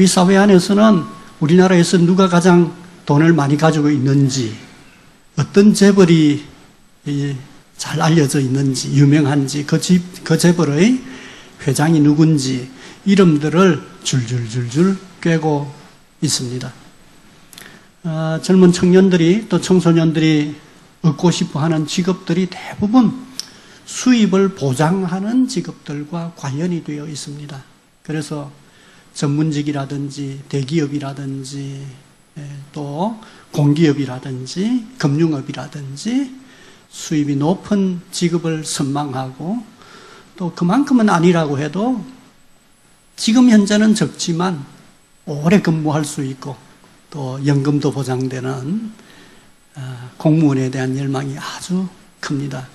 우리 사회 안에서는 우리나라에서 누가 가장 돈을 많이 가지고 있는지, 어떤 재벌이 잘 알려져 있는지, 유명한지, 그 재벌의 회장이 누군지 이름들을 줄줄줄줄 꿰고 있습니다. 젊은 청년들이 또 청소년들이 얻고 싶어 하는 직업들이 대부분 수입을 보장하는 직업들과 관련이 되어 있습니다. 그래서 전문직이라든지 대기업이라든지 또 공기업이라든지 금융업이라든지 수입이 높은 직업을 선망하고, 또 그만큼은 아니라고 해도 지금 현재는 적지만 오래 근무할 수 있고 또 연금도 보장되는 공무원에 대한 열망이 아주 큽니다.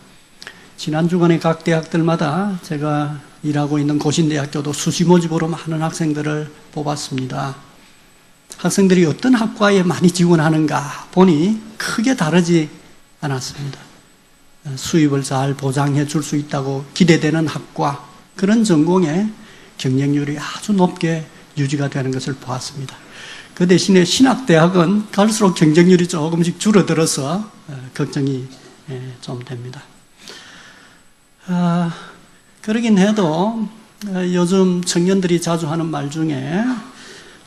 지난 주간에 각 대학들마다 제가 일하고 있는 고신대학교도 수시 모집으로 많은 학생들을 뽑았습니다. 학생들이 어떤 학과에 많이 지원하는가 보니 크게 다르지 않았습니다. 수입을 잘 보장해 줄 수 있다고 기대되는 학과, 그런 전공에 경쟁률이 아주 높게 유지가 되는 것을 보았습니다. 그 대신에 신학대학은 갈수록 경쟁률이 조금씩 줄어들어서 걱정이 좀 됩니다. 그러긴 해도 요즘 청년들이 자주 하는 말 중에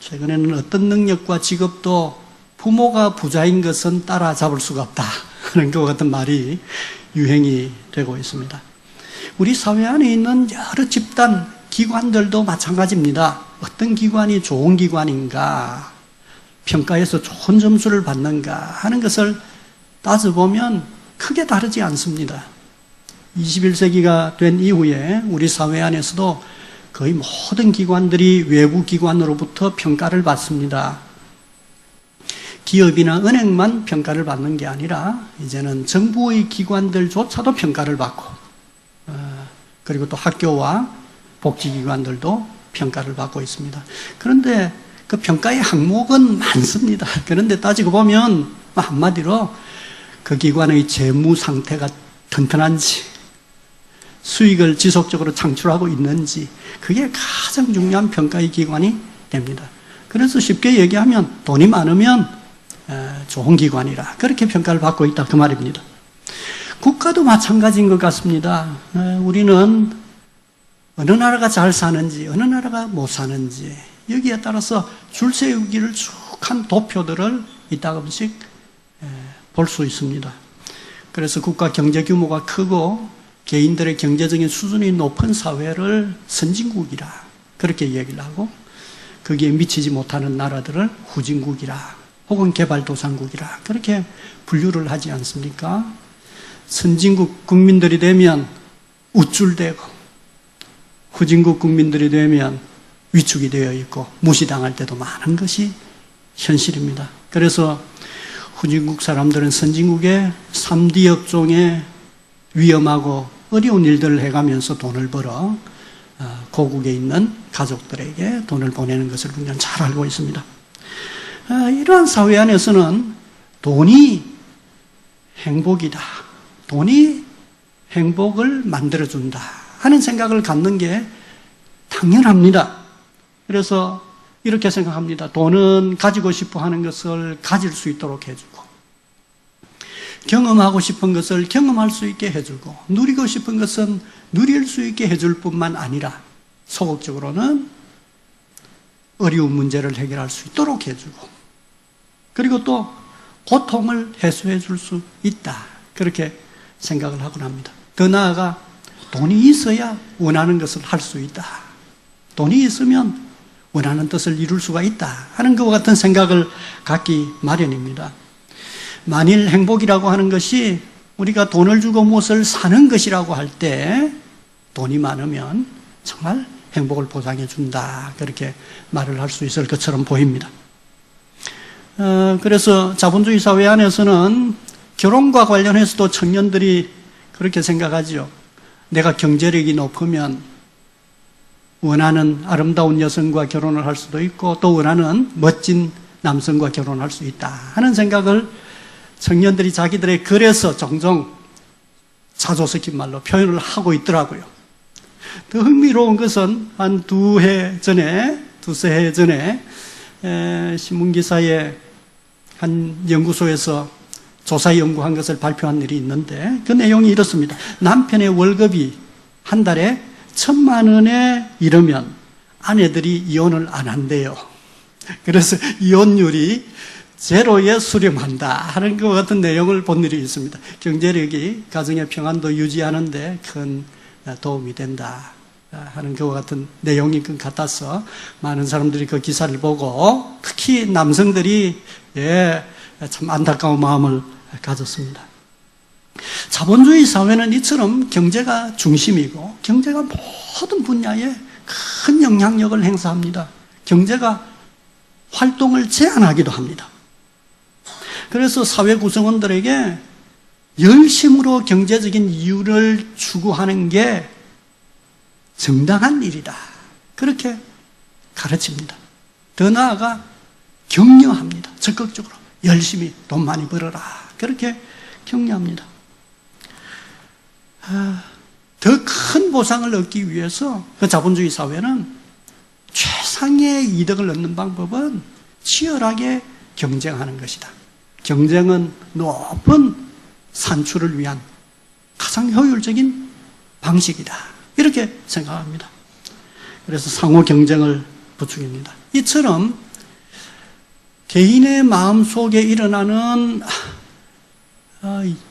최근에는 어떤 능력과 직업도 부모가 부자인 것은 따라잡을 수가 없다 하는 것 같은 말이 유행이 되고 있습니다. 우리 사회 안에 있는 여러 집단, 기관들도 마찬가지입니다. 어떤 기관이 좋은 기관인가, 평가에서 좋은 점수를 받는가 하는 것을 따져보면 크게 다르지 않습니다. 21세기가 된 이후에 우리 사회 안에서도 거의 모든 기관들이 외부 기관으로부터 평가를 받습니다. 기업이나 은행만 평가를 받는 게 아니라 이제는 정부의 기관들조차도 평가를 받고, 그리고 또 학교와 복지기관들도 평가를 받고 있습니다. 그런데 그 평가의 항목은 많습니다. 그런데 따지고 보면 한마디로 그 기관의 재무 상태가 튼튼한지, 수익을 지속적으로 창출하고 있는지, 그게 가장 중요한 평가의 기관이 됩니다. 그래서 쉽게 얘기하면 돈이 많으면 좋은 기관이라 그렇게 평가를 받고 있다, 그 말입니다. 국가도 마찬가지인 것 같습니다. 우리는 어느 나라가 잘 사는지, 어느 나라가 못 사는지 여기에 따라서 줄 세우기를 쭉 한 도표들을 이따금씩 볼 수 있습니다. 그래서 국가 경제 규모가 크고 개인들의 경제적인 수준이 높은 사회를 선진국이라 그렇게 얘기를 하고, 거기에 미치지 못하는 나라들을 후진국이라 혹은 개발도상국이라 그렇게 분류를 하지 않습니까? 선진국 국민들이 되면 우쭐대고 후진국 국민들이 되면 위축이 되어 있고 무시당할 때도 많은 것이 현실입니다. 그래서 후진국 사람들은 선진국의 3D 업종에 위험하고 어려운 일들을 해가면서 돈을 벌어 고국에 있는 가족들에게 돈을 보내는 것을 그냥 잘 알고 있습니다. 이러한 사회 안에서는 돈이 행복이다, 돈이 행복을 만들어준다 하는 생각을 갖는 게 당연합니다. 그래서 이렇게 생각합니다. 돈은 가지고 싶어 하는 것을 가질 수 있도록 해주고, 경험하고 싶은 것을 경험할 수 있게 해주고, 누리고 싶은 것은 누릴 수 있게 해줄 뿐만 아니라 소극적으로는 어려운 문제를 해결할 수 있도록 해주고, 그리고 또 고통을 해소해 줄 수 있다, 그렇게 생각을 하곤 합니다. 더 나아가 돈이 있어야 원하는 것을 할 수 있다, 돈이 있으면 원하는 뜻을 이룰 수가 있다 하는 것과 같은 생각을 갖기 마련입니다. 만일 행복이라고 하는 것이 우리가 돈을 주고 무엇을 사는 것이라고 할 때 돈이 많으면 정말 행복을 보장해 준다, 그렇게 말을 할 수 있을 것처럼 보입니다. 그래서 자본주의 사회 안에서는 결혼과 관련해서도 청년들이 그렇게 생각하죠. 내가 경제력이 높으면 원하는 아름다운 여성과 결혼을 할 수도 있고 또 원하는 멋진 남성과 결혼할 수 있다 하는 생각을 청년들이 자기들의 글에서 종종 자조 섞인 말로 표현을 하고 있더라고요. 더 흥미로운 것은 한 2해 전에 두세 해 전에 신문기사에 한 연구소에서 조사 연구한 것을 발표한 일이 있는데 그 내용이 이렇습니다. 남편의 월급이 한 달에 1,000만 원에 이르면 아내들이 이혼을 안 한대요. 그래서 이혼율이 제로에 수렴한다 하는 것 같은 내용을 본 일이 있습니다. 경제력이 가정의 평안도 유지하는 데 큰 도움이 된다 하는 것과 같은 내용인 것 같아서 많은 사람들이 그 기사를 보고 특히 남성들이 참 안타까운 마음을 가졌습니다. 자본주의 사회는 이처럼 경제가 중심이고 경제가 모든 분야에 큰 영향력을 행사합니다. 경제가 활동을 제한하기도 합니다. 그래서 사회 구성원들에게 열심으로 경제적인 이유를 추구하는 게 정당한 일이다. 그렇게 가르칩니다. 더 나아가 격려합니다. 적극적으로 열심히 돈 많이 벌어라. 그렇게 격려합니다. 더 큰 보상을 얻기 위해서 그 자본주의 사회는 최상의 이득을 얻는 방법은 치열하게 경쟁하는 것이다. 경쟁은 높은 산출을 위한 가장 효율적인 방식이다. 이렇게 생각합니다. 그래서 상호 경쟁을 부추깁니다. 이처럼 개인의 마음속에 일어나는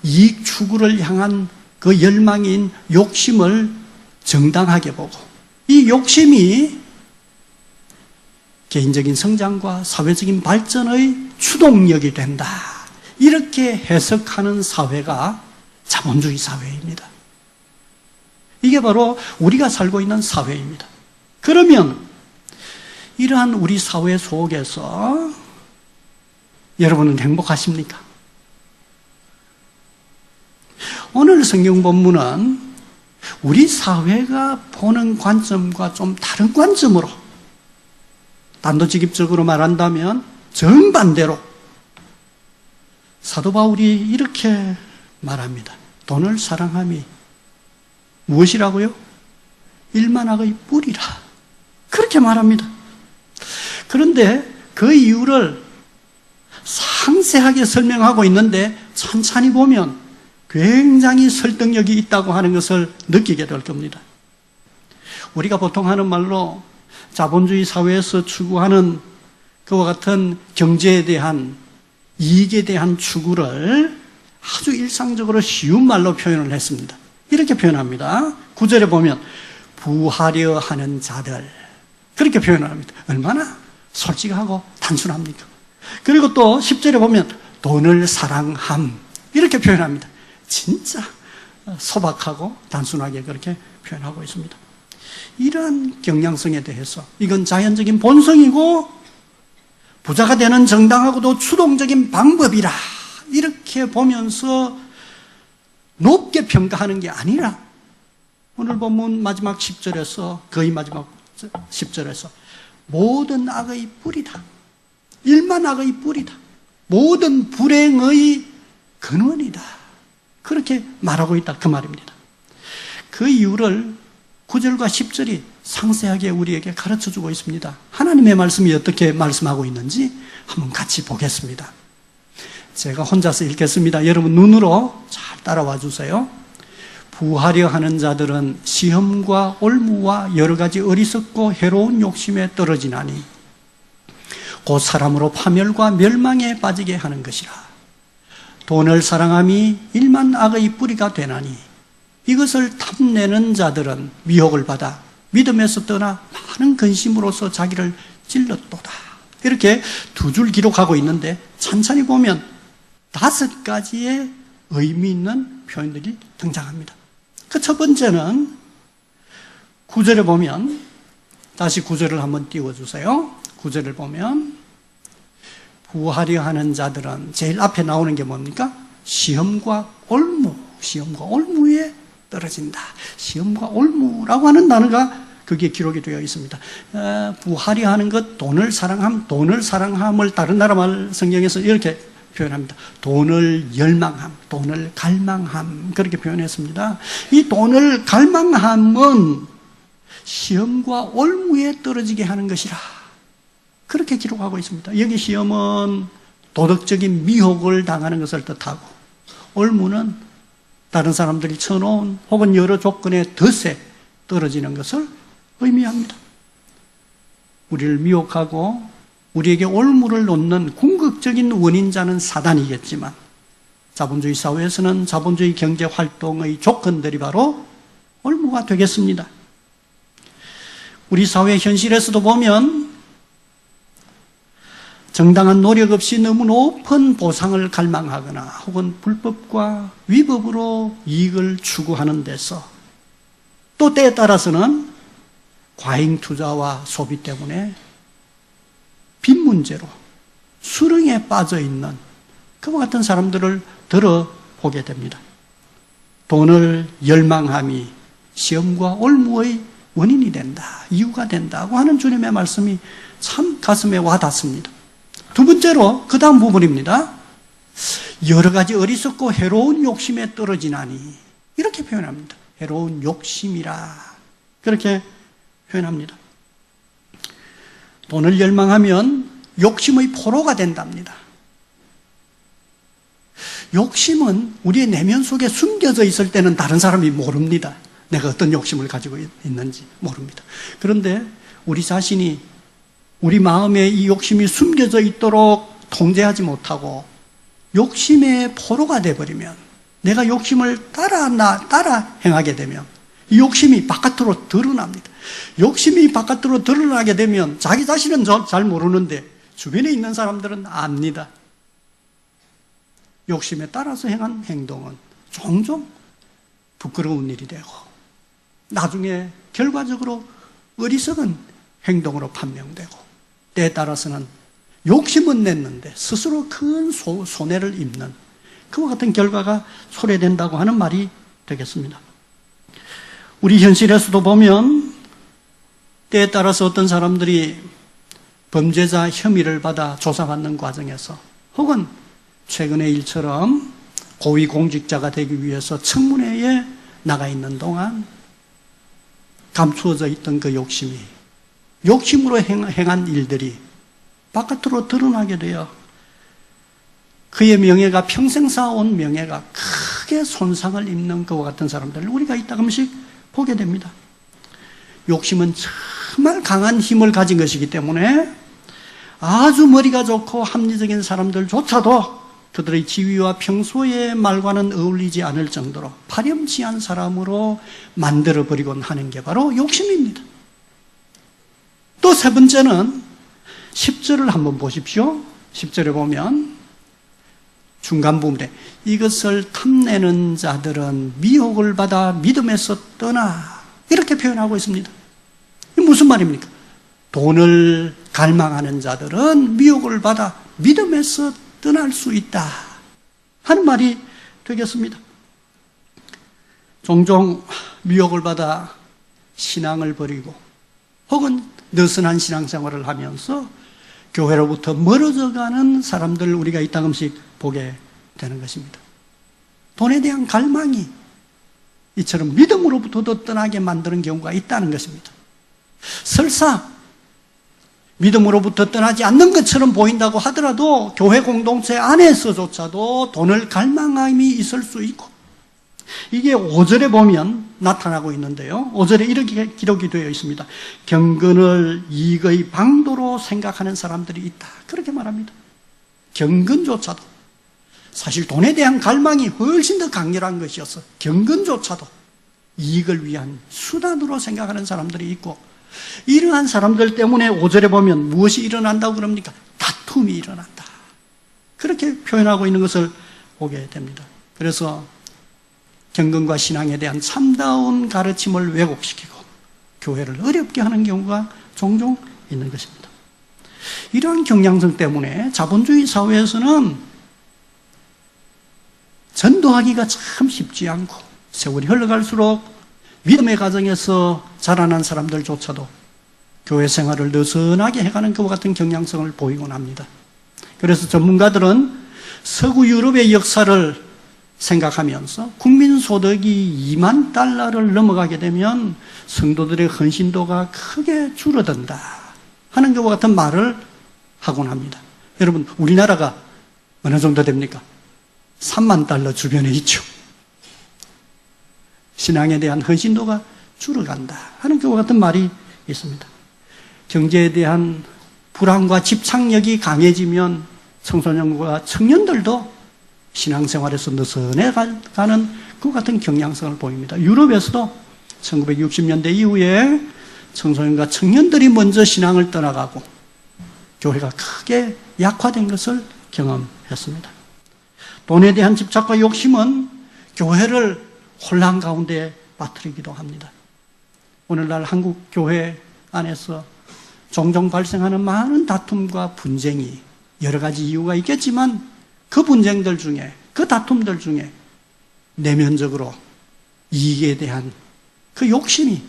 이익 추구를 향한 그 열망인 욕심을 정당하게 보고 이 욕심이 개인적인 성장과 사회적인 발전의 추동력이 된다. 이렇게 해석하는 사회가 자본주의 사회입니다. 이게 바로 우리가 살고 있는 사회입니다. 그러면 이러한 우리 사회 속에서 여러분은 행복하십니까? 오늘 성경 본문은 우리 사회가 보는 관점과 좀 다른 관점으로 단도직입적으로 말한다면 정반대로 사도 바울이 이렇게 말합니다. 돈을 사랑함이 무엇이라고요? 일만악의 뿌리라. 그렇게 말합니다. 그런데 그 이유를 상세하게 설명하고 있는데 천천히 보면 굉장히 설득력이 있다고 하는 것을 느끼게 될 겁니다. 우리가 보통 하는 말로 자본주의 사회에서 추구하는 그와 같은 경제에 대한 이익에 대한 추구를 아주 일상적으로 쉬운 말로 표현을 했습니다. 이렇게 표현합니다. 9절에 보면 부하려 하는 자들 그렇게 표현을 합니다. 얼마나 솔직하고 단순합니까? 그리고 또 10절에 보면 돈을 사랑함 이렇게 표현합니다. 진짜 소박하고 단순하게 그렇게 표현하고 있습니다. 이러한 경향성에 대해서 이건 자연적인 본성이고 부자가 되는 정당하고도 추동적인 방법이라 이렇게 보면서 높게 평가하는 게 아니라 오늘 본문 마지막 10절에서 거의 마지막 10절에서 모든 악의 뿌리다. 일만 악의 뿌리다. 모든 불행의 근원이다. 그렇게 말하고 있다. 그 말입니다. 그 이유를 9절과 10절이 상세하게 우리에게 가르쳐주고 있습니다. 하나님의 말씀이 어떻게 말씀하고 있는지 한번 같이 보겠습니다. 제가 혼자서 읽겠습니다. 여러분 눈으로 잘 따라와 주세요. 부하려 하는 자들은 시험과 올무와 여러 가지 어리석고 해로운 욕심에 떨어지나니 곧 사람으로 파멸과 멸망에 빠지게 하는 것이라. 돈을 사랑함이 일만 악의 뿌리가 되나니 이것을 탐내는 자들은 미혹을 받아 믿음에서 떠나 많은 근심으로서 자기를 찔렀도다. 이렇게 두 줄 기록하고 있는데 천천히 보면 5가지의 의미 있는 표현들이 등장합니다. 그 첫 번째는 9절에 보면 다시 9절을 한번 띄워주세요. 9절을 보면 부하려 하는 자들은 제일 앞에 나오는 게 뭡니까? 시험과 올무, 시험과 올무에 떨어진다. 시험과 올무라고 하는 단어가 그게 기록이 되어 있습니다. 부하려 하는 것, 돈을 사랑함, 돈을 사랑함을 다른 나라 말 성경에서 이렇게 표현합니다. 돈을 열망함, 돈을 갈망함 그렇게 표현했습니다. 이 돈을 갈망함은 시험과 올무에 떨어지게 하는 것이라 그렇게 기록하고 있습니다. 여기 시험은 도덕적인 미혹을 당하는 것을 뜻하고, 올무는 다른 사람들이 쳐놓은 혹은 여러 조건의 덫에 떨어지는 것을 의미합니다. 우리를 미혹하고 우리에게 올무를 놓는 궁극적인 원인자는 사단이겠지만, 자본주의 사회에서는 자본주의 경제 활동의 조건들이 바로 올무가 되겠습니다. 우리 사회 현실에서도 보면 정당한 노력 없이 너무 높은 보상을 갈망하거나 혹은 불법과 위법으로 이익을 추구하는 데서, 또 때에 따라서는 과잉 투자와 소비 때문에 빚 문제로 수렁에 빠져 있는 그와 같은 사람들을 들어보게 됩니다. 돈을 열망함이 시험과 올무의 원인이 된다, 이유가 된다고 하는 주님의 말씀이 참 가슴에 와닿습니다. 두 번째로 그 다음 부분입니다. 여러 가지 어리석고 해로운 욕심에 떨어지나니, 이렇게 표현합니다. 해로운 욕심이라, 그렇게 표현합니다. 돈을 열망하면 욕심의 포로가 된답니다. 욕심은 우리의 내면 속에 숨겨져 있을 때는 다른 사람이 모릅니다. 내가 어떤 욕심을 가지고 있는지 모릅니다. 그런데 우리 자신이 우리 마음에 이 욕심이 숨겨져 있도록 통제하지 못하고 욕심의 포로가 되어버리면, 내가 욕심을 따라 행하게 되면 이 욕심이 바깥으로 드러납니다. 욕심이 바깥으로 드러나게 되면 자기 자신은 잘 모르는데 주변에 있는 사람들은 압니다. 욕심에 따라서 행한 행동은 종종 부끄러운 일이 되고 나중에 결과적으로 어리석은 행동으로 판명되고, 때에 따라서는 욕심은 냈는데 스스로 큰 손해를 입는 그와 같은 결과가 초래된다고 하는 말이 되겠습니다. 우리 현실에서도 보면 때에 따라서 어떤 사람들이 범죄자 혐의를 받아 조사받는 과정에서, 혹은 최근의 일처럼 고위공직자가 되기 위해서 청문회에 나가 있는 동안 감추어져 있던 그 욕심으로 행한 일들이 바깥으로 드러나게 되어 그의 명예가, 평생 쌓아온 명예가 크게 손상을 입는 것과 같은 사람들을 우리가 이따금씩 보게 됩니다. 욕심은 정말 강한 힘을 가진 것이기 때문에 아주 머리가 좋고 합리적인 사람들조차도 그들의 지위와 평소의 말과는 어울리지 않을 정도로 파렴치한 사람으로 만들어버리곤 하는 게 바로 욕심입니다. 또 세 번째는 10절을 한번 보십시오. 10절에 보면 중간 부분에 이것을 탐내는 자들은 미혹을 받아 믿음에서 떠나, 이렇게 표현하고 있습니다. 이게 무슨 말입니까? 돈을 갈망하는 자들은 미혹을 받아 믿음에서 떠날 수 있다 하는 말이 되겠습니다. 종종 미혹을 받아 신앙을 버리고 혹은 느슨한 신앙생활을 하면서 교회로부터 멀어져가는 사람들을 우리가 이따금씩 보게 되는 것입니다. 돈에 대한 갈망이 이처럼 믿음으로부터도 떠나게 만드는 경우가 있다는 것입니다. 설사 믿음으로부터 떠나지 않는 것처럼 보인다고 하더라도 교회 공동체 안에서조차도 돈을 갈망함이 있을 수 있고, 이게 5절에 보면 나타나고 있는데요. 5절에 이렇게 기록이 되어 있습니다. 경건을 이익의 방도로 생각하는 사람들이 있다, 그렇게 말합니다. 경건조차도, 사실 돈에 대한 갈망이 훨씬 더 강렬한 것이어서 경건조차도 이익을 위한 수단으로 생각하는 사람들이 있고, 이러한 사람들 때문에 5절에 보면 무엇이 일어난다고 그럽니까? 다툼이 일어난다, 그렇게 표현하고 있는 것을 보게 됩니다. 그래서 경건과 신앙에 대한 참다운 가르침을 왜곡시키고 교회를 어렵게 하는 경우가 종종 있는 것입니다. 이러한 경향성 때문에 자본주의 사회에서는 전도하기가 참 쉽지 않고, 세월이 흘러갈수록 믿음의 가정에서 자라난 사람들조차도 교회 생활을 느슨하게 해가는 것과 같은 경향성을 보이곤 합니다. 그래서 전문가들은 서구 유럽의 역사를 생각하면서 국민소득이 2만 달러를 넘어가게 되면 성도들의 헌신도가 크게 줄어든다 하는 것과 같은 말을 하곤 합니다. 여러분, 우리나라가 어느 정도 됩니까? 3만 달러 주변에 있죠. 신앙에 대한 헌신도가 줄어간다 하는 그와 같은 말이 있습니다. 경제에 대한 불안과 집착력이 강해지면 청소년과 청년들도 신앙생활에서 느슨해가는 그 같은 경향성을 보입니다. 유럽에서도 1960년대 이후에 청소년과 청년들이 먼저 신앙을 떠나가고 교회가 크게 약화된 것을 경험했습니다. 돈에 대한 집착과 욕심은 교회를 혼란 가운데 빠뜨리기도 합니다. 오늘날 한국 교회 안에서 종종 발생하는 많은 다툼과 분쟁이 여러 가지 이유가 있겠지만 그 분쟁들 중에, 그 다툼들 중에 내면적으로 이익에 대한 그 욕심이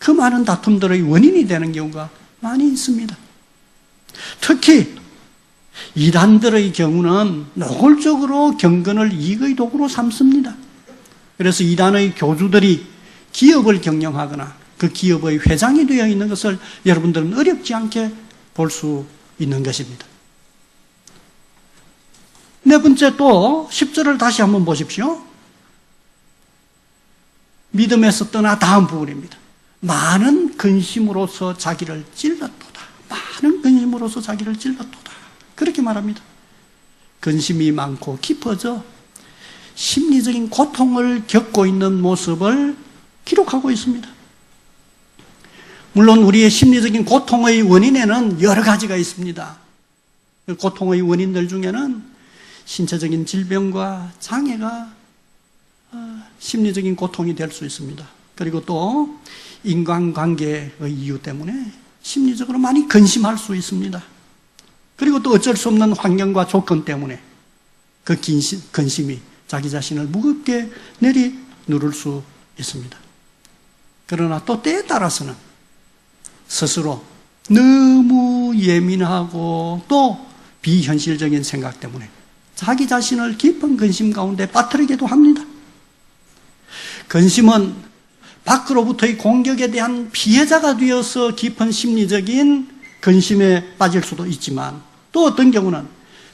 그 많은 다툼들의 원인이 되는 경우가 많이 있습니다. 특히 이단들의 경우는 노골적으로 경건을 이익의 도구로 삼습니다. 그래서 이단의 교주들이 기업을 경영하거나 그 기업의 회장이 되어 있는 것을 여러분들은 어렵지 않게 볼 수 있는 것입니다. 네 번째 또 10절을 다시 한번 보십시오. 믿음에서 떠나 다음 부분입니다. 많은 근심으로서 자기를 찔렀도다. 많은 근심으로서 자기를 찔렀도다. 그렇게 말합니다. 근심이 많고 깊어져 심리적인 고통을 겪고 있는 모습을 기록하고 있습니다. 물론 우리의 심리적인 고통의 원인에는 여러 가지가 있습니다. 고통의 원인들 중에는 신체적인 질병과 장애가 심리적인 고통이 될 수 있습니다. 그리고 또 인간관계의 이유 때문에 심리적으로 많이 근심할 수 있습니다. 그리고 또 어쩔 수 없는 환경과 조건 때문에 그 근심이 자기 자신을 무겁게 내리누를 수 있습니다. 그러나 또 때에 따라서는 스스로 너무 예민하고 또 비현실적인 생각 때문에 자기 자신을 깊은 근심 가운데 빠뜨리기도 합니다. 근심은 밖으로부터의 공격에 대한 피해자가 되어서 깊은 심리적인 근심에 빠질 수도 있지만 또 어떤 경우는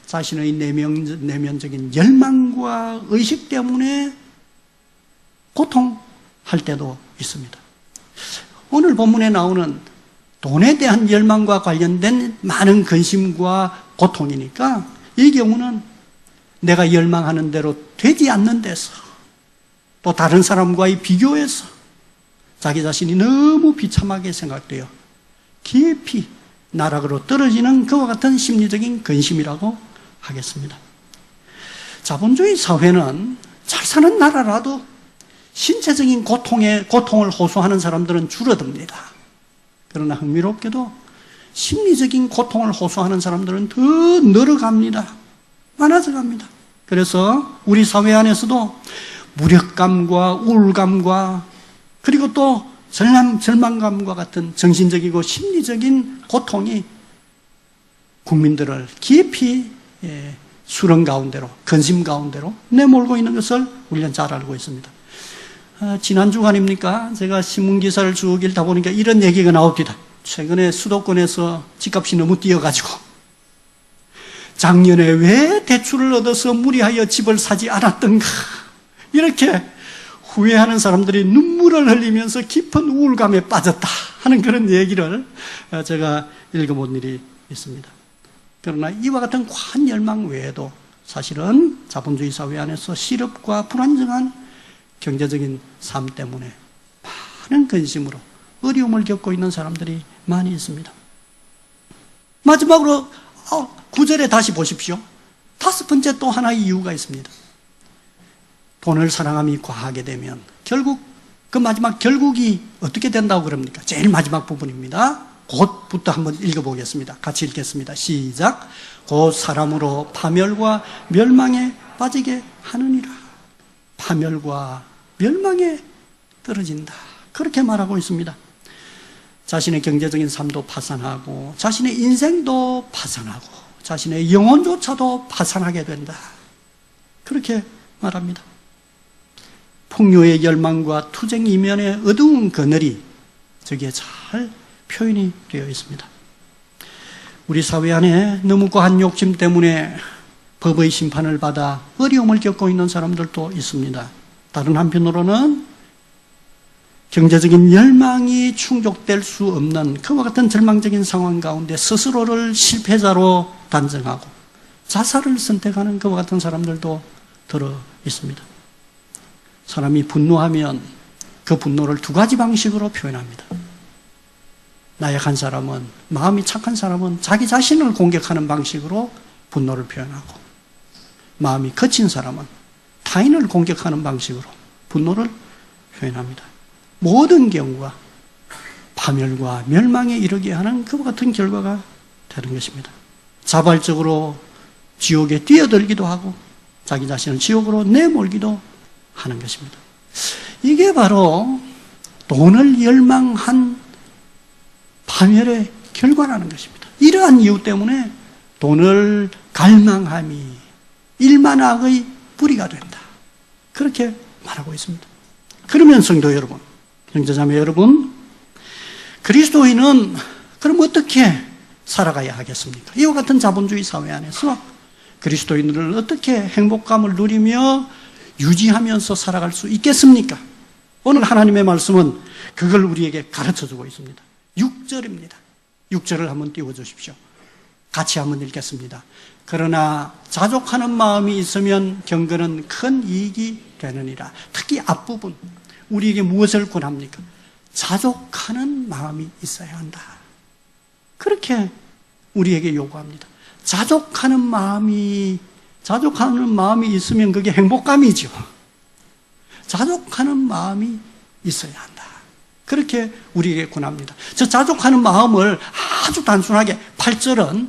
자신의 내면적인 열망과 의식 때문에 고통할 때도 있습니다. 오늘 본문에 나오는 돈에 대한 열망과 관련된 많은 근심과 고통이니까 이 경우는 내가 열망하는 대로 되지 않는 데서 또 다른 사람과의 비교에서 자기 자신이 너무 비참하게 생각되어 깊이 나락으로 떨어지는 그와 같은 심리적인 근심이라고 하겠습니다. 자본주의 사회는 잘 사는 나라라도 신체적인 고통을 호소하는 사람들은 줄어듭니다. 그러나 흥미롭게도 심리적인 고통을 호소하는 사람들은 더 늘어갑니다. 많아져 갑니다. 그래서 우리 사회 안에서도 무력감과 우울감과 그리고 또 절망감과 같은 정신적이고 심리적인 고통이 국민들을 깊이 수렁 가운데로, 근심 가운데로 내몰고 있는 것을 우리는 잘 알고 있습니다. 지난 주간입니까? 제가 신문기사를 쭉 읽다 보니까 이런 얘기가 나옵니다. 최근에 수도권에서 집값이 너무 뛰어가지고 작년에 왜 대출을 얻어서 무리하여 집을 사지 않았던가 이렇게 후회하는 사람들이 눈물을 흘리면서 깊은 우울감에 빠졌다 하는 그런 얘기를 제가 읽어본 일이 있습니다. 그러나 이와 같은 과한 열망 외에도 사실은 자본주의 사회 안에서 실업과 불안정한 경제적인 삶 때문에 많은 근심으로 어려움을 겪고 있는 사람들이 많이 있습니다. 마지막으로 9절에 다시 보십시오. 다섯 번째 또 하나의 이유가 있습니다. 돈을 사랑함이 과하게 되면 결국 그 마지막 결국이 어떻게 된다고 그럽니까? 제일 마지막 부분입니다. 곧부터 한번 읽어보겠습니다. 같이 읽겠습니다. 시작. 곧 사람으로 파멸과 멸망에 빠지게 하느니라. 파멸과 멸망에 떨어진다. 그렇게 말하고 있습니다. 자신의 경제적인 삶도 파산하고 자신의 인생도 파산하고 자신의 영혼조차도 파산하게 된다. 그렇게 말합니다. 풍요의 열망과 투쟁 이면의 어두운 그늘이 저기에 잘 표현이 되어 있습니다. 우리 사회 안에 너무 과한 욕심 때문에 법의 심판을 받아 어려움을 겪고 있는 사람들도 있습니다. 다른 한편으로는 경제적인 열망이 충족될 수 없는 그와 같은 절망적인 상황 가운데 스스로를 실패자로 단정하고 자살을 선택하는 그와 같은 사람들도 들어 있습니다. 사람이 분노하면 그 분노를 두 가지 방식으로 표현합니다. 나약한 사람은, 마음이 착한 사람은 자기 자신을 공격하는 방식으로 분노를 표현하고, 마음이 거친 사람은 타인을 공격하는 방식으로 분노를 표현합니다. 모든 경우가 파멸과 멸망에 이르게 하는 그와 같은 결과가 되는 것입니다. 자발적으로 지옥에 뛰어들기도 하고 자기 자신을 지옥으로 내몰기도 하는 것입니다. 이게 바로 돈을 열망한 파멸의 결과라는 것입니다. 이러한 이유 때문에 돈을 갈망함이 일만악의 뿌리가 된다. 그렇게 말하고 있습니다. 그러면 성도 여러분, 형제자매 여러분, 그리스도인은 그럼 어떻게 살아가야 하겠습니까? 이와 같은 자본주의 사회 안에서 그리스도인들은 어떻게 행복감을 누리며 유지하면서 살아갈 수 있겠습니까? 오늘 하나님의 말씀은 그걸 우리에게 가르쳐주고 있습니다. 6절입니다. 6절을 한번 띄워주십시오. 같이 한번 읽겠습니다. 그러나 자족하는 마음이 있으면 경건은 큰 이익이 되느니라. 특히 앞부분, 우리에게 무엇을 권합니까? 자족하는 마음이 있어야 한다. 그렇게 우리에게 요구합니다. 자족하는 마음이 있으면 그게 행복감이죠. 자족하는 마음이 있어야 한다. 그렇게 우리에게 권합니다. 저 자족하는 마음을 아주 단순하게 8절은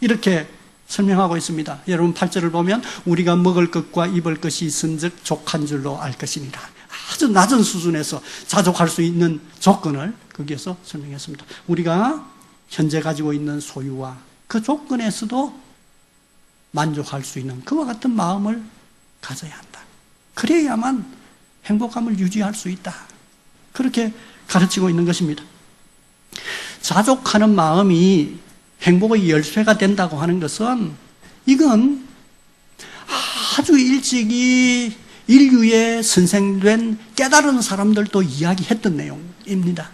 이렇게 설명하고 있습니다. 여러분 8절을 보면 우리가 먹을 것과 입을 것이 있은즉 족한 줄로 알 것이니라. 아주 낮은 수준에서 자족할 수 있는 조건을 거기에서 설명했습니다. 우리가 현재 가지고 있는 소유와 그 조건에서도 만족할 수 있는 그와 같은 마음을 가져야 한다. 그래야만 행복감을 유지할 수 있다. 그렇게 가르치고 있는 것입니다. 자족하는 마음이 행복의 열쇠가 된다고 하는 것은 이건 아주 일찍이 인류에 선생된 깨달은 사람들도 이야기했던 내용입니다.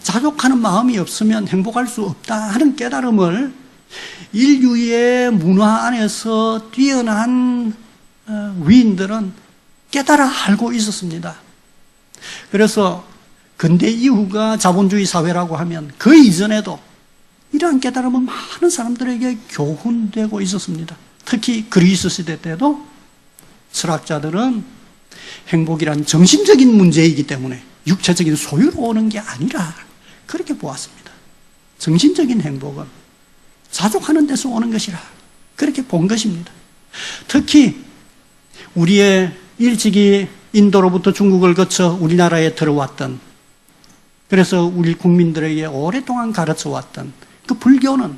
자족하는 마음이 없으면 행복할 수 없다 하는 깨달음을 인류의 문화 안에서 뛰어난 위인들은 깨달아 알고 있었습니다. 그래서 근대 이후가 자본주의 사회라고 하면 그 이전에도 이러한 깨달음은 많은 사람들에게 교훈되고 있었습니다. 특히 그리스 시대 때도 철학자들은 행복이란 정신적인 문제이기 때문에 육체적인 소유로 오는 게 아니라 그렇게 보았습니다. 정신적인 행복은 자족하는 데서 오는 것이라 그렇게 본 것입니다. 특히 우리의 일찍이 인도로부터 중국을 거쳐 우리나라에 들어왔던, 그래서 우리 국민들에게 오랫동안 가르쳐왔던 그 불교는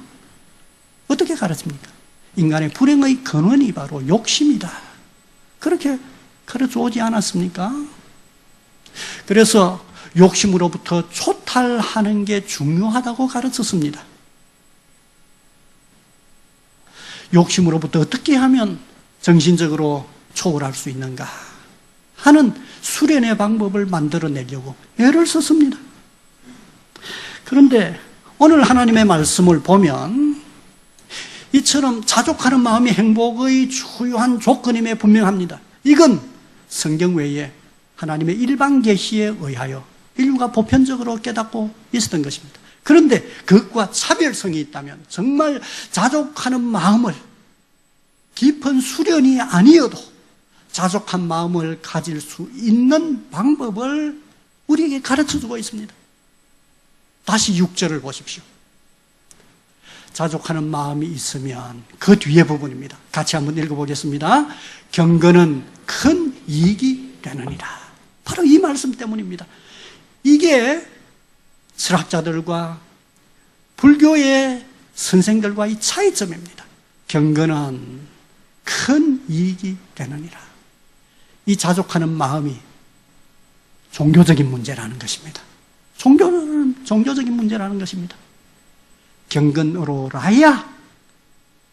어떻게 가르칩니까? 인간의 불행의 근원이 바로 욕심이다. 그렇게 가르쳐 오지 않았습니까? 그래서 욕심으로부터 초탈하는 게 중요하다고 가르쳤습니다. 욕심으로부터 어떻게 하면 정신적으로 초월할 수 있는가 하는 수련의 방법을 만들어내려고 애를 썼습니다. 그런데 오늘 하나님의 말씀을 보면 이처럼 자족하는 마음이 행복의 주요한 조건임에 분명합니다. 이건 성경 외에 하나님의 일반 계시에 의하여 인류가 보편적으로 깨닫고 있었던 것입니다. 그런데 그것과 차별성이 있다면 정말 자족하는 마음을 깊은 수련이 아니어도 자족한 마음을 가질 수 있는 방법을 우리에게 가르쳐주고 있습니다. 다시 6절을 보십시오. 자족하는 마음이 있으면 그 뒤에 부분입니다. 같이 한번 읽어보겠습니다. 경건은 큰 이익이 되느니라. 바로 이 말씀 때문입니다. 이게 철학자들과 불교의 선생들과의 차이점입니다. 경건은 큰 이익이 되느니라. 이 자족하는 마음이 종교적인 문제라는 것입니다. 종교적인 문제라는 것입니다. 경건으로라야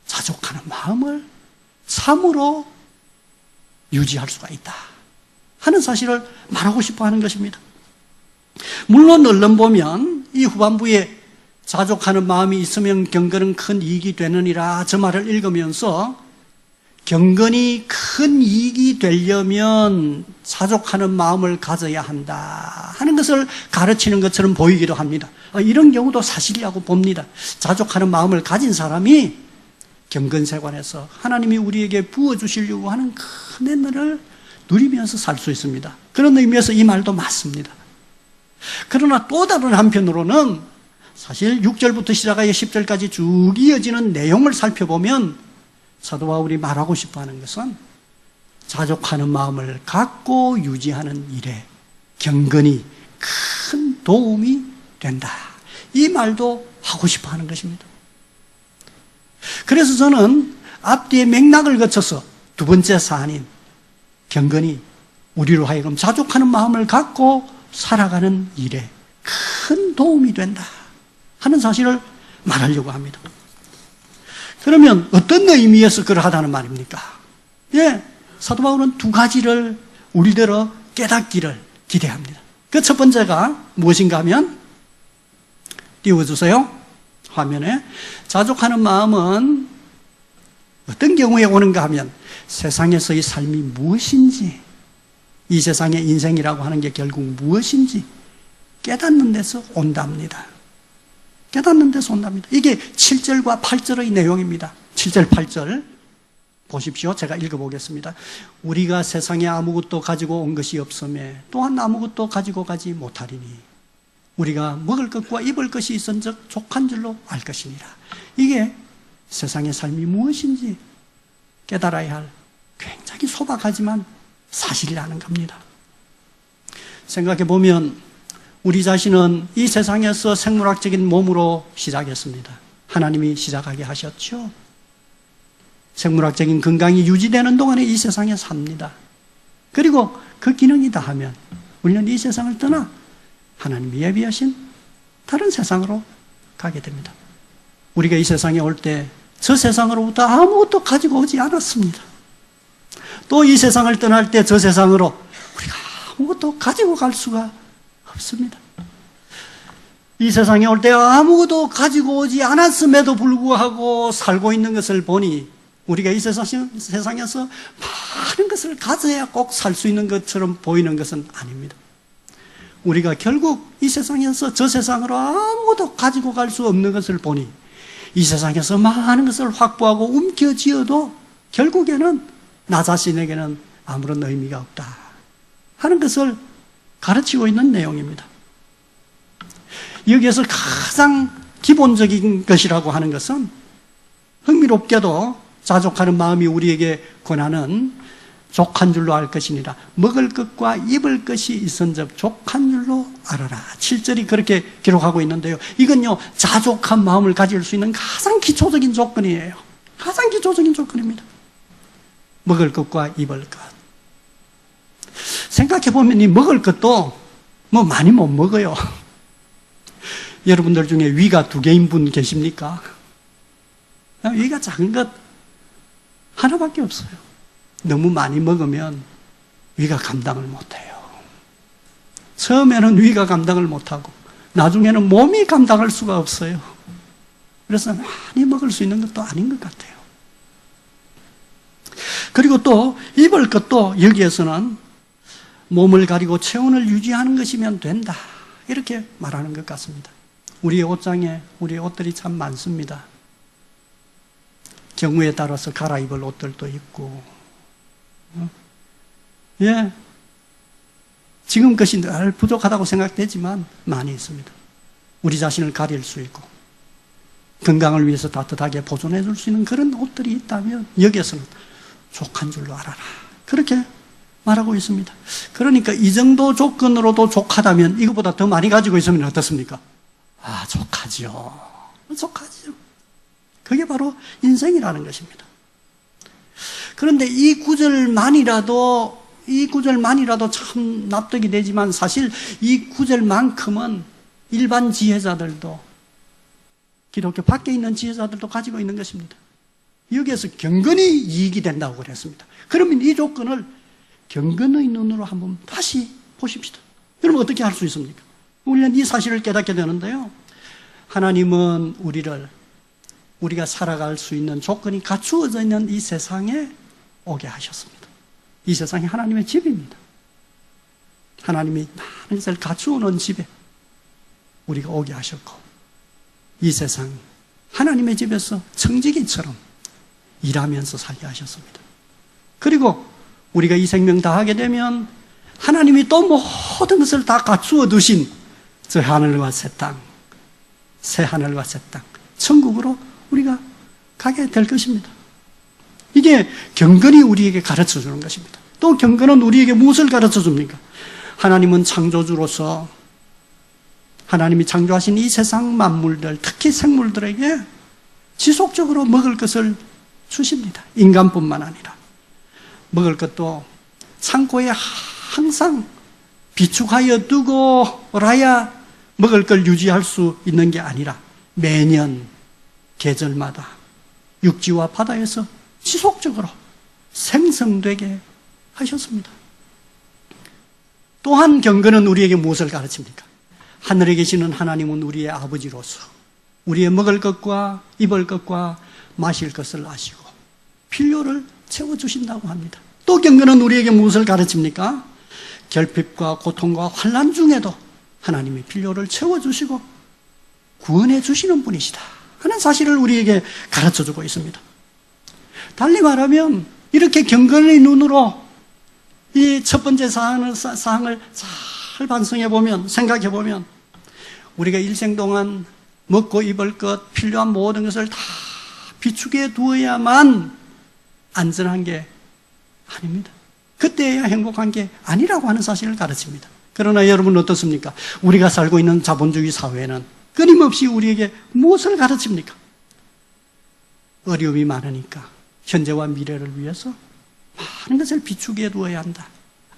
자족하는 마음을 참으로 유지할 수가 있다 하는 사실을 말하고 싶어 하는 것입니다. 물론 얼른 보면 이 후반부에 자족하는 마음이 있으면 경건은 큰 이익이 되느니라 저 말을 읽으면서 경건이 큰 이익이 되려면 자족하는 마음을 가져야 한다 하는 것을 가르치는 것처럼 보이기도 합니다. 이런 경우도 사실이라고 봅니다. 자족하는 마음을 가진 사람이 경건생활에서 하나님이 우리에게 부어주시려고 하는 큰 은혜를 누리면서 살 수 있습니다. 그런 의미에서 이 말도 맞습니다. 그러나 또 다른 한편으로는 사실 6절부터 시작하여 10절까지 쭉 이어지는 내용을 살펴보면 사도 바울이 말하고 싶어하는 것은 자족하는 마음을 갖고 유지하는 일에 경건이 큰 도움이 된다. 이 말도 하고 싶어하는 것입니다. 그래서 저는 앞뒤의 맥락을 거쳐서 두 번째 사안인 경건이 우리로 하여금 자족하는 마음을 갖고 살아가는 일에 큰 도움이 된다 하는 사실을 말하려고 합니다. 그러면 어떤 의미에서 그러하다는 말입니까? 예, 사도 바울은 두 가지를 우리대로 깨닫기를 기대합니다. 그 첫 번째가 무엇인가 하면 띄워주세요. 화면에. 자족하는 마음은 어떤 경우에 오는가 하면 세상에서의 삶이 무엇인지, 이 세상의 인생이라고 하는 게 결국 무엇인지 깨닫는 데서 온답니다. 깨닫는 데서 온답니다. 이게 7절과 8절의 내용입니다. 7절, 8절 보십시오. 제가 읽어보겠습니다. 우리가 세상에 아무것도 가지고 온 것이 없음에 또한 아무것도 가지고 가지 못하리니 우리가 먹을 것과 입을 것이 있은즉 족한 줄로 알 것이니라. 이게 세상의 삶이 무엇인지 깨달아야 할 굉장히 소박하지만 사실이라는 겁니다. 생각해보면 우리 자신은 이 세상에서 생물학적인 몸으로 시작했습니다. 하나님이 시작하게 하셨죠. 생물학적인 건강이 유지되는 동안에 이 세상에 삽니다. 그리고 그 기능이 다하면 우리는 이 세상을 떠나 하나님이 예비하신 다른 세상으로 가게 됩니다. 우리가 이 세상에 올 때 저 세상으로부터 아무것도 가지고 오지 않았습니다. 또 이 세상을 떠날 때 저 세상으로 우리가 아무것도 가지고 갈 수가 없습니다. 이 세상에 올 때 아무것도 가지고 오지 않았음에도 불구하고 살고 있는 것을 보니 우리가 이 세상에서 많은 것을 가져야 꼭 살 수 있는 것처럼 보이는 것은 아닙니다. 우리가 결국 이 세상에서 저 세상으로 아무것도 가지고 갈 수 없는 것을 보니 이 세상에서 많은 것을 확보하고 움켜쥐어도 결국에는 나 자신에게는 아무런 의미가 없다 하는 것을 가르치고 있는 내용입니다. 여기에서 가장 기본적인 것이라고 하는 것은 흥미롭게도 자족하는 마음이 우리에게 권하는 족한 줄로 알 것이니라. 먹을 것과 입을 것이 있은즉 족한 줄로 알아라. 7절이 그렇게 기록하고 있는데요. 이건요, 자족한 마음을 가질 수 있는 가장 기초적인 조건이에요. 가장 기초적인 조건입니다. 먹을 것과 입을 것. 생각해보면 이 먹을 것도 뭐 많이 못 먹어요. 여러분들 중에 위가 2개인 분 계십니까? 위가 작은 것 하나밖에 없어요. 너무 많이 먹으면 위가 감당을 못해요. 처음에는 위가 감당을 못하고 나중에는 몸이 감당할 수가 없어요. 그래서 많이 먹을 수 있는 것도 아닌 것 같아요. 그리고 또 입을 것도 여기에서는 몸을 가리고 체온을 유지하는 것이면 된다 이렇게 말하는 것 같습니다. 우리의 옷장에 우리의 옷들이 참 많습니다. 경우에 따라서 갈아입을 옷들도 있고 예, 지금 것이 늘 부족하다고 생각되지만 많이 있습니다. 우리 자신을 가릴 수 있고 건강을 위해서 따뜻하게 보존해 줄 수 있는 그런 옷들이 있다면 여기에서는 족한 줄로 알아라 그렇게 말하고 있습니다. 그러니까 이 정도 조건으로도 족하다면 이것보다 더 많이 가지고 있으면 어떻습니까? 아, 족하죠. 족하죠. 그게 바로 인생이라는 것입니다. 그런데 이 구절만이라도 참 납득이 되지만 사실 이 구절만큼은 일반 지혜자들도 기독교 밖에 있는 지혜자들도 가지고 있는 것입니다. 여기에서 경건이 이익이 된다고 그랬습니다. 그러면 이 조건을 경건의 눈으로 한번 다시 보십시다. 여러분 어떻게 할 수 있습니까? 우리는 이 사실을 깨닫게 되는데요. 하나님은 우리가 살아갈 수 있는 조건이 갖추어져 있는 이 세상에 오게 하셨습니다. 이 세상이 하나님의 집입니다. 하나님이 많은 것을 갖추어 놓은 집에 우리가 오게 하셨고, 이 세상 하나님의 집에서 청지기처럼 일하면서 살게 하셨습니다. 그리고 우리가 이 생명 다 하게 되면 하나님이 또 모든 것을 다 갖추어 두신 저 하늘과 새 땅, 새 하늘과 새 땅, 천국으로 우리가 가게 될 것입니다. 이게 경건이 우리에게 가르쳐 주는 것입니다. 또 경건은 우리에게 무엇을 가르쳐 줍니까? 하나님은 창조주로서 하나님이 창조하신 이 세상 만물들, 특히 생물들에게 지속적으로 먹을 것을 주십니다. 인간뿐만 아니라 먹을 것도 창고에 항상 비축하여 두고라야 먹을 걸 유지할 수 있는 게 아니라 매년 계절마다 육지와 바다에서 지속적으로 생성되게 하셨습니다. 또한 경건은 우리에게 무엇을 가르칩니까? 하늘에 계시는 하나님은 우리의 아버지로서 우리의 먹을 것과 입을 것과 마실 것을 아시고 필요를 채워주신다고 합니다. 또 경건은 우리에게 무엇을 가르칩니까? 결핍과 고통과 환난 중에도 하나님의 필요를 채워주시고 구원해 주시는 분이시다 하는 사실을 우리에게 가르쳐주고 있습니다. 달리 말하면 이렇게 경건의 눈으로 이 첫 번째 사항을 잘 반성해 보면, 생각해 보면 우리가 일생 동안 먹고 입을 것, 필요한 모든 것을 다 비축해 두어야만 안전한 게 아닙니다. 그때야 행복한 게 아니라고 하는 사실을 가르칩니다. 그러나 여러분 어떻습니까? 우리가 살고 있는 자본주의 사회는 끊임없이 우리에게 무엇을 가르칩니까? 어려움이 많으니까 현재와 미래를 위해서 많은 것을 비축해 두어야 한다,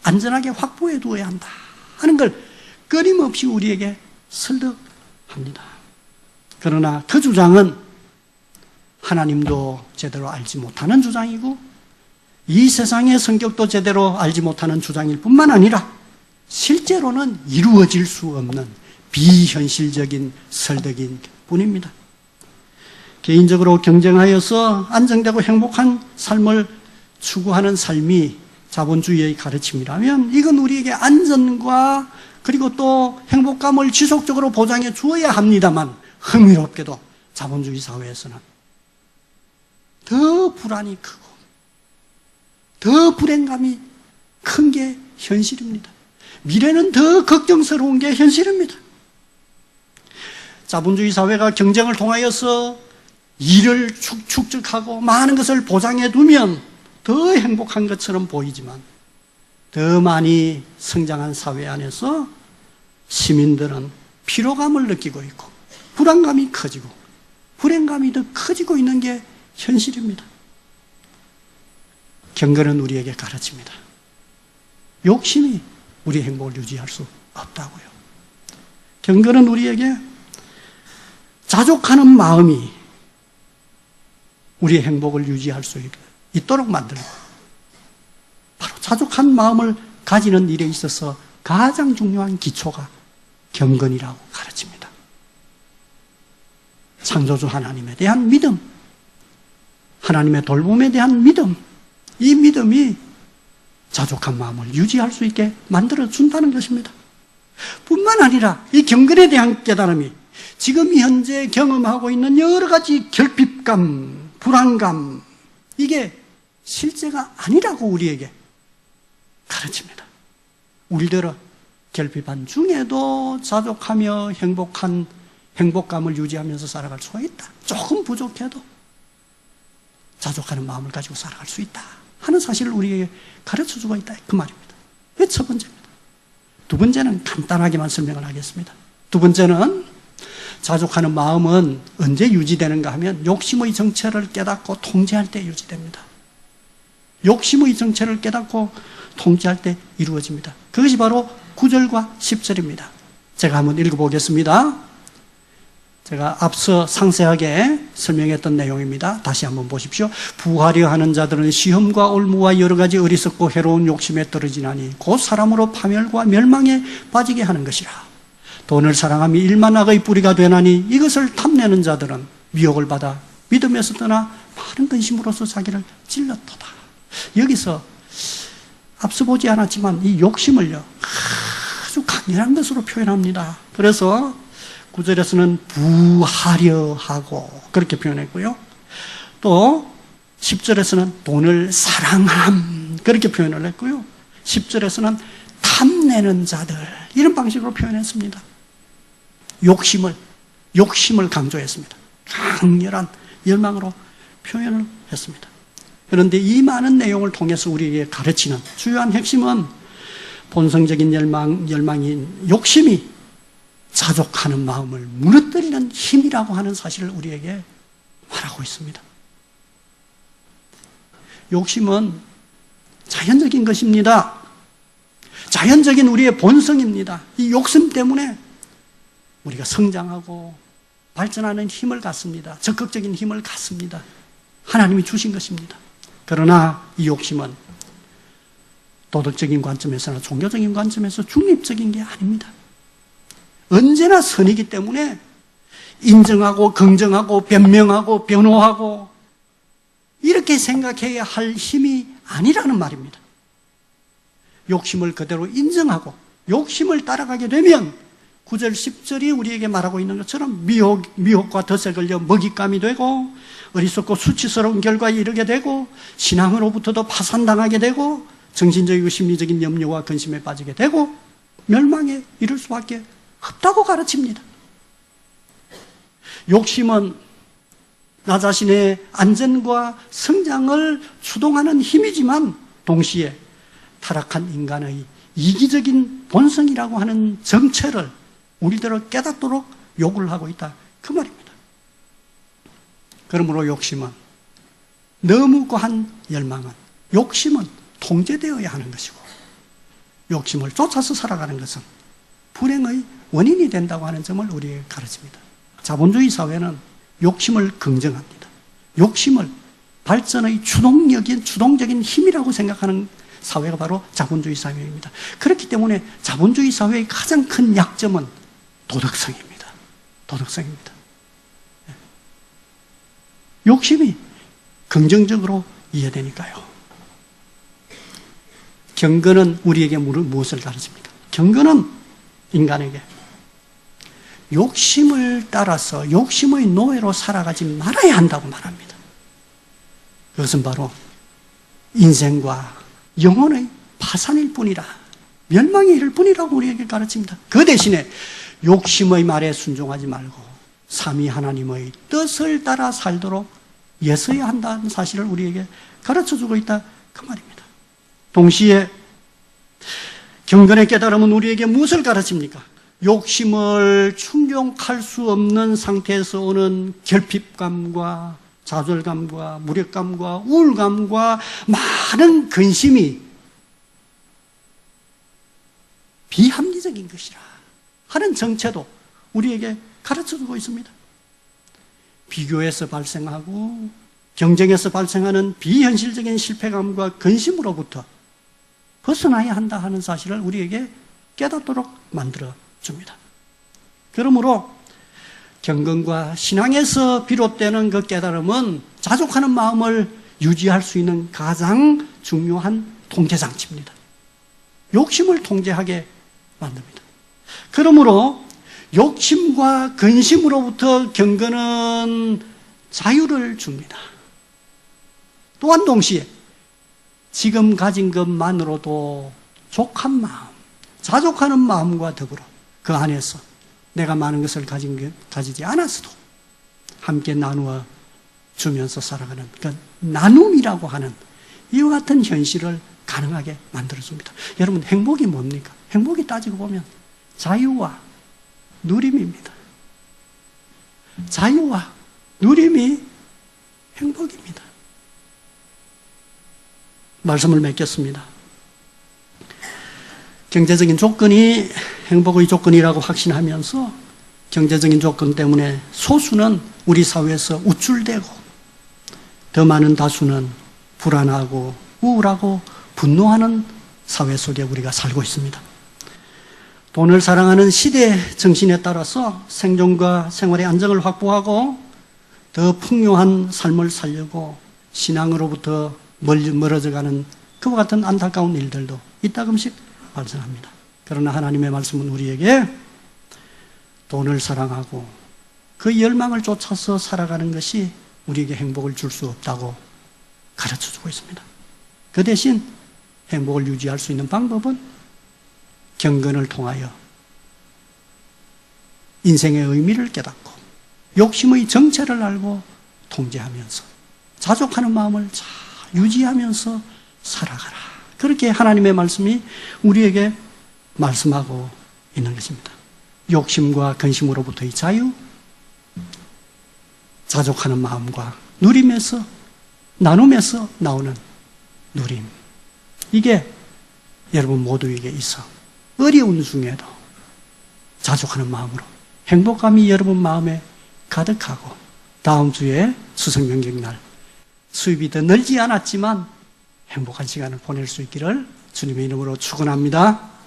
안전하게 확보해 두어야 한다 하는 걸 끊임없이 우리에게 설득합니다. 그러나 그 주장은 하나님도 제대로 알지 못하는 주장이고 이 세상의 성격도 제대로 알지 못하는 주장일 뿐만 아니라 실제로는 이루어질 수 없는 비현실적인 설득인 뿐입니다. 개인적으로 경쟁하여서 안정되고 행복한 삶을 추구하는 삶이 자본주의의 가르침이라면 이건 우리에게 안전과 그리고 또 행복감을 지속적으로 보장해 주어야 합니다만, 흥미롭게도 자본주의 사회에서는 더 불안이 크고 더 불행감이 큰 게 현실입니다. 미래는 더 걱정스러운 게 현실입니다. 자본주의 사회가 경쟁을 통하여서 일을 축적하고 많은 것을 보장해 두면 더 행복한 것처럼 보이지만 더 많이 성장한 사회 안에서 시민들은 피로감을 느끼고 있고 불안감이 커지고 불행감이 더 커지고 있는 게 현실입니다. 경건은 우리에게 가르칩니다. 욕심이 우리의 행복을 유지할 수 없다고요. 경건은 우리에게 자족하는 마음이 우리의 행복을 유지할 수 있도록 만들고, 바로 자족한 마음을 가지는 일에 있어서 가장 중요한 기초가 경건이라고 가르칩니다. 창조주 하나님에 대한 믿음, 하나님의 돌봄에 대한 믿음, 이 믿음이 자족한 마음을 유지할 수 있게 만들어준다는 것입니다. 뿐만 아니라 이 경건에 대한 깨달음이 지금 현재 경험하고 있는 여러 가지 결핍감, 불안감, 이게 실제가 아니라고 우리에게 가르칩니다. 우리들은 결핍한 중에도 자족하며 행복감을 유지하면서 살아갈 수가 있다. 조금 부족해도 자족하는 마음을 가지고 살아갈 수 있다 하는 사실을 우리에게 가르쳐주고 있다, 그 말입니다. 그게 첫 번째입니다. 두 번째는 간단하게만 설명을 하겠습니다. 두 번째는 자족하는 마음은 언제 유지되는가 하면 욕심의 정체를 깨닫고 통제할 때 유지됩니다. 욕심의 정체를 깨닫고 통제할 때 이루어집니다. 그것이 바로 9절과 10절입니다. 제가 한번 읽어보겠습니다. 제가 앞서 상세하게 설명했던 내용입니다. 다시 한번 보십시오. 부하려 하는 자들은 시험과 올무와 여러 가지 어리석고 해로운 욕심에 떨어지나니 곧 사람으로 파멸과 멸망에 빠지게 하는 것이라. 돈을 사랑함이 일만 악의 뿌리가 되나니 이것을 탐내는 자들은 미혹을 받아 믿음에서 떠나 많은 근심으로서 자기를 찔렀도다. 여기서 앞서 보지 않았지만 이 욕심을요 아주 강렬한 것으로 표현합니다. 그래서 9절에서는 부하려 하고 그렇게 표현했고요. 또 10절에서는 돈을 사랑함 그렇게 표현을 했고요. 10절에서는 탐내는 자들 이런 방식으로 표현했습니다. 욕심을 강조했습니다. 강렬한 열망으로 표현을 했습니다. 그런데 이 많은 내용을 통해서 우리에게 가르치는 주요한 핵심은 본성적인 열망인 욕심이 자족하는 마음을 무너뜨리는 힘이라고 하는 사실을 우리에게 말하고 있습니다. 욕심은 자연적인 것입니다. 자연적인 우리의 본성입니다. 이 욕심 때문에 우리가 성장하고 발전하는 힘을 갖습니다. 적극적인 힘을 갖습니다. 하나님이 주신 것입니다. 그러나 이 욕심은 도덕적인 관점에서나 종교적인 관점에서 중립적인 게 아닙니다. 언제나 선이기 때문에 인정하고 긍정하고 변명하고 변호하고 이렇게 생각해야 할 힘이 아니라는 말입니다. 욕심을 그대로 인정하고 욕심을 따라가게 되면 9절 10절이 우리에게 말하고 있는 것처럼 미혹과 덫에 걸려 먹잇감이 되고 어리석고 수치스러운 결과에 이르게 되고 신앙으로부터도 파산당하게 되고 정신적이고 심리적인 염려와 근심에 빠지게 되고 멸망에 이를 수밖에 없다고 가르칩니다. 욕심은 나 자신의 안전과 성장을 주동하는 힘이지만 동시에 타락한 인간의 이기적인 본성이라고 하는 정체를 우리들을 깨닫도록 요구를 하고 있다 그 말입니다. 그러므로 욕심은 너무 과한 열망은 욕심은 통제되어야 하는 것이고 욕심을 쫓아서 살아가는 것은 불행의 원인이 된다고 하는 점을 우리에게 가르칩니다. 자본주의 사회는 욕심을 긍정합니다. 욕심을 발전의 주동적인 힘이라고 생각하는 사회가 바로 자본주의 사회입니다. 그렇기 때문에 자본주의 사회의 가장 큰 약점은 도덕성입니다. 도덕성입니다. 욕심이 긍정적으로 이해되니까요. 경건은 우리에게 무엇을 가르칩니까? 경건은 인간에게 욕심을 따라서 욕심의 노예로 살아가지 말아야 한다고 말합니다. 그것은 바로 인생과 영혼의 파산일 뿐이라 멸망에 이를 뿐이라고 우리에게 가르칩니다. 그 대신에 욕심의 말에 순종하지 말고 삼위 하나님의 뜻을 따라 살도록 애써야 한다는 사실을 우리에게 가르쳐주고 있다 그 말입니다. 동시에 경건의 깨달음은 우리에게 무엇을 가르칩니까? 욕심을 충족할 수 없는 상태에서 오는 결핍감과 좌절감과 무력감과 우울감과 많은 근심이 비합리적인 것이라 하는 정체도 우리에게 가르쳐주고 있습니다. 비교에서 발생하고 경쟁에서 발생하는 비현실적인 실패감과 근심으로부터 벗어나야 한다 하는 사실을 우리에게 깨닫도록 만들어줍니다. 그러므로 경건과 신앙에서 비롯되는 그 깨달음은 자족하는 마음을 유지할 수 있는 가장 중요한 통제장치입니다. 욕심을 통제하게 만듭니다. 그러므로 욕심과 근심으로부터 경건은 자유를 줍니다. 또한 동시에 지금 가진 것만으로도 족한 마음, 자족하는 마음과 더불어 그 안에서 내가 많은 것을 가지지 않았어도 함께 나누어 주면서 살아가는 그 나눔이라고 하는 이와 같은 현실을 가능하게 만들어줍니다. 여러분, 행복이 뭡니까? 행복이 따지고 보면 자유와 누림입니다. 자유와 누림이 행복입니다. 말씀을 맺겠습니다. 경제적인 조건이 행복의 조건이라고 확신하면서 경제적인 조건 때문에 소수는 우리 사회에서 우쭐대고 더 많은 다수는 불안하고 우울하고 분노하는 사회 속에 우리가 살고 있습니다. 돈을 사랑하는 시대 정신에 따라서 생존과 생활의 안정을 확보하고 더 풍요한 삶을 살려고 신앙으로부터 멀어져가는 그와 같은 안타까운 일들도 이따금씩 발생합니다. 그러나 하나님의 말씀은 우리에게 돈을 사랑하고 그 열망을 쫓아서 살아가는 것이 우리에게 행복을 줄 수 없다고 가르쳐주고 있습니다. 그 대신 행복을 유지할 수 있는 방법은 경건을 통하여 인생의 의미를 깨닫고 욕심의 정체를 알고 통제하면서 자족하는 마음을 잘 유지하면서 살아가라. 그렇게 하나님의 말씀이 우리에게 말씀하고 있는 것입니다. 욕심과 근심으로부터의 자유, 자족하는 마음과 누림에서, 나눔에서 나오는 누림. 이게 여러분 모두에게 있어 어려운 중에도 자족하는 마음으로 행복감이 여러분 마음에 가득하고 다음 주에 수성명경날 수입이 더 늘지 않았지만 행복한 시간을 보낼 수 있기를 주님의 이름으로 축원합니다.